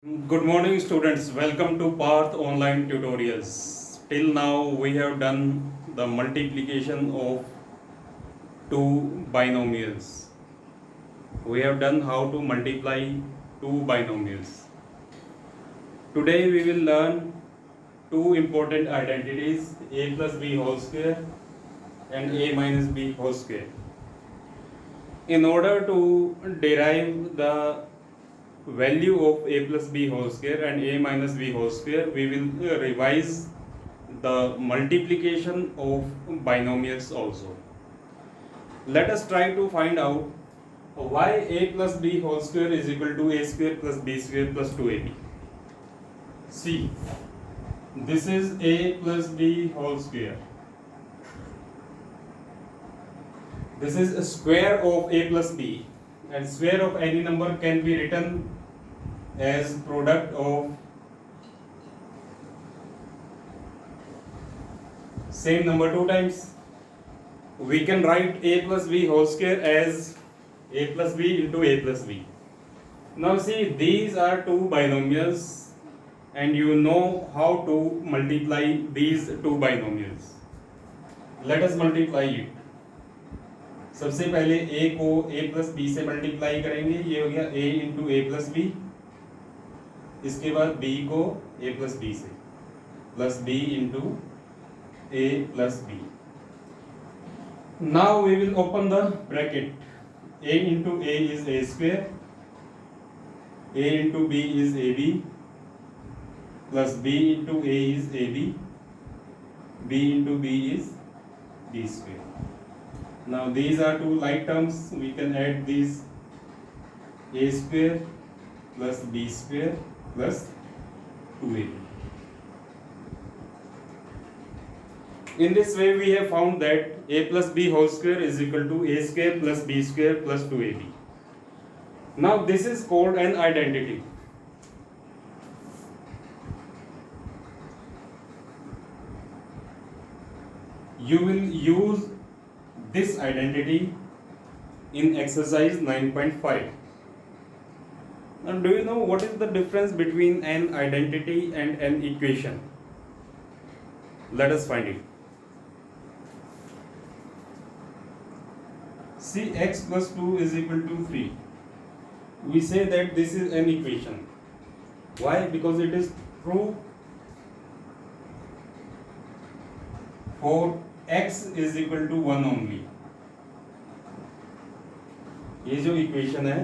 Good morning, students. Welcome to Path Online Tutorials. Till now, we have done the multiplication of two binomials. We have done how to multiply two binomials. Today, we will learn two important identities, a plus b whole square and a minus b whole square. In order to derive the value of a plus b whole square and a minus b whole square, we will revise the multiplication of binomials also. Let us try to find out why a plus b whole square is equal to a square plus b square plus 2ab. See, this is a plus b whole square. This is a square of a plus b, and square of any number can be written as product of same number two times. We can write a plus b whole square as a plus b into a plus b. Now see, these are two binomials and you know how to multiply these two binomials. Let us multiply it. सबसे पहले a को a plus b से multiply करेंगे, ये हो गया a into a plus b. इसके बाद b को a plus b से plus b into a plus b. Now we will open the bracket. A into a is a square, a into b is ab, plus b into a is ab, b into b is b square. Now these are two like terms, we can add these a square plus b square plus 2ab. In this way we have found that a plus b whole square is equal to a square plus b square plus 2ab. Now this is called an identity. You will use this identity in exercise 9.5. Now do you know what is the difference between an identity and an equation? Let us find it. See, x plus 2 is equal to 3. We say that this is an equation. Why? Because it is true for x is equal to 1 only. ये जो equation है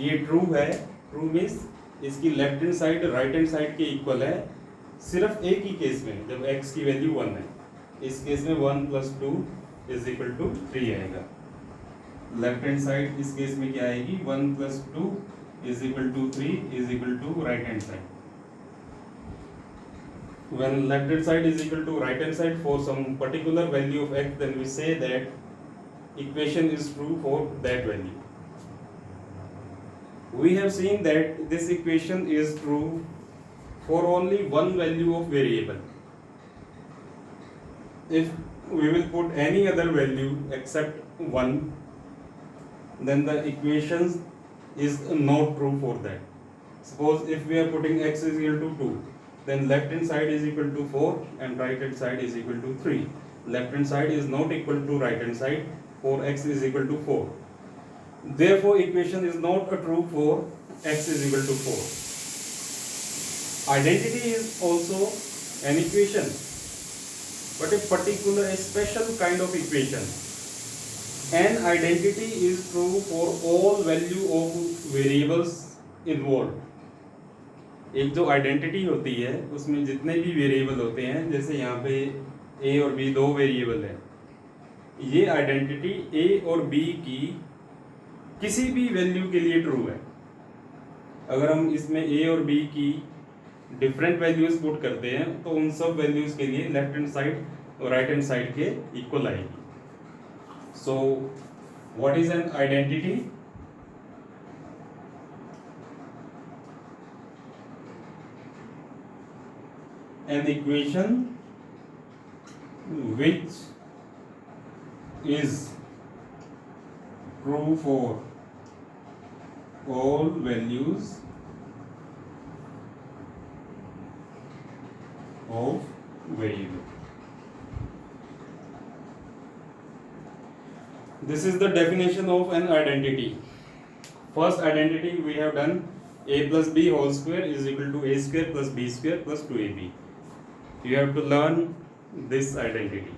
ये true है. True means इसकी left hand side right hand side के equal है, सिर्फ एक ही केस में जब x की वैल्यू 1 है. इस केस में 1 plus 2 इज इक्वल टू 3 आएगा. लेफ्ट हैंड साइड इस केस में क्या आएगी? 1 plus 2 is equal to 3 is equal to right hand side. When left hand side is equal to right hand side for some particular value of x, then we say that equation is true for that value. We have seen that this equation is true for only one value of variable. If we will put any other value except 1, then the equation is not true for that. Suppose if we are putting x is equal to 2, then left hand side is equal to 4 and right hand side is equal to 3. Left hand side is not equal to right hand side for x is equal to 4. Therefore equation is not true for x is equal to 4. Identity is also an equation, but a particular a special kind of equation. An identity is true for all value of variables involved. एक जो identity होती है उसमें जितने भी variable होते हैं, जैसे यहाँ पे a और b दो वेरिएबल है, ये आइडेंटिटी a और b की किसी भी वैल्यू के लिए ट्रू है. अगर हम इसमें a और b की डिफरेंट वैल्यूज पुट करते हैं तो उन सब वैल्यूज के लिए लेफ्ट हैंड साइड और राइट हैंड साइड के इक्वल आएगी. So what is an identity? An equation which is true for all values of variable. This is the definition of an identity. First identity we have done, a plus b whole square is equal to a square plus b square plus 2ab. You have to learn this identity.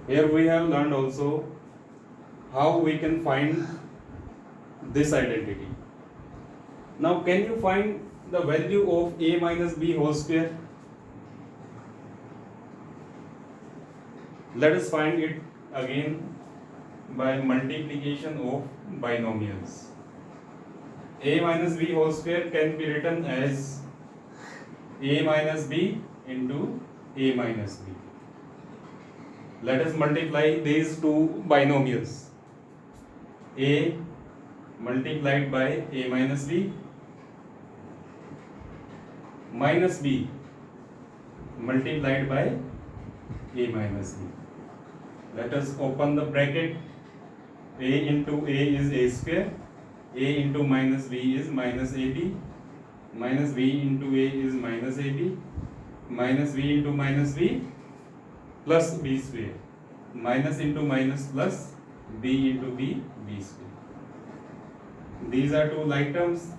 Here we have learned also how we can find this identity. Now can you find the value of a minus b whole square? Let us find it again by multiplication of binomials. A minus b whole square can be written as a minus b into a minus b. Let us multiply these two binomials. A multiplied by a minus b minus b multiplied by a minus b. Let us open the bracket. A into a is a square, a into minus b is minus ab, minus b into a is minus ab, minus b into minus b plus b square, minus into minus plus b into b square. These are two like terms.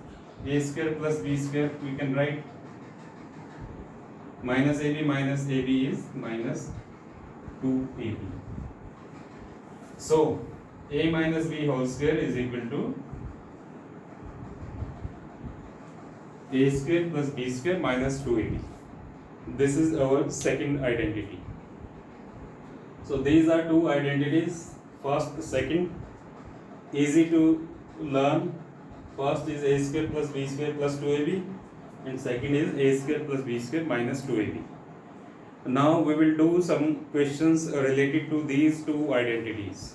A square plus b square we can write. Minus ab is minus 2ab. So a minus b whole square is equal to a square plus b square minus 2ab. This is our second identity. So these are two identities. First, second, easy to learn. First is a square plus b square plus 2ab, and second is a square plus b square minus 2ab. Now we will do some questions related to these two identities.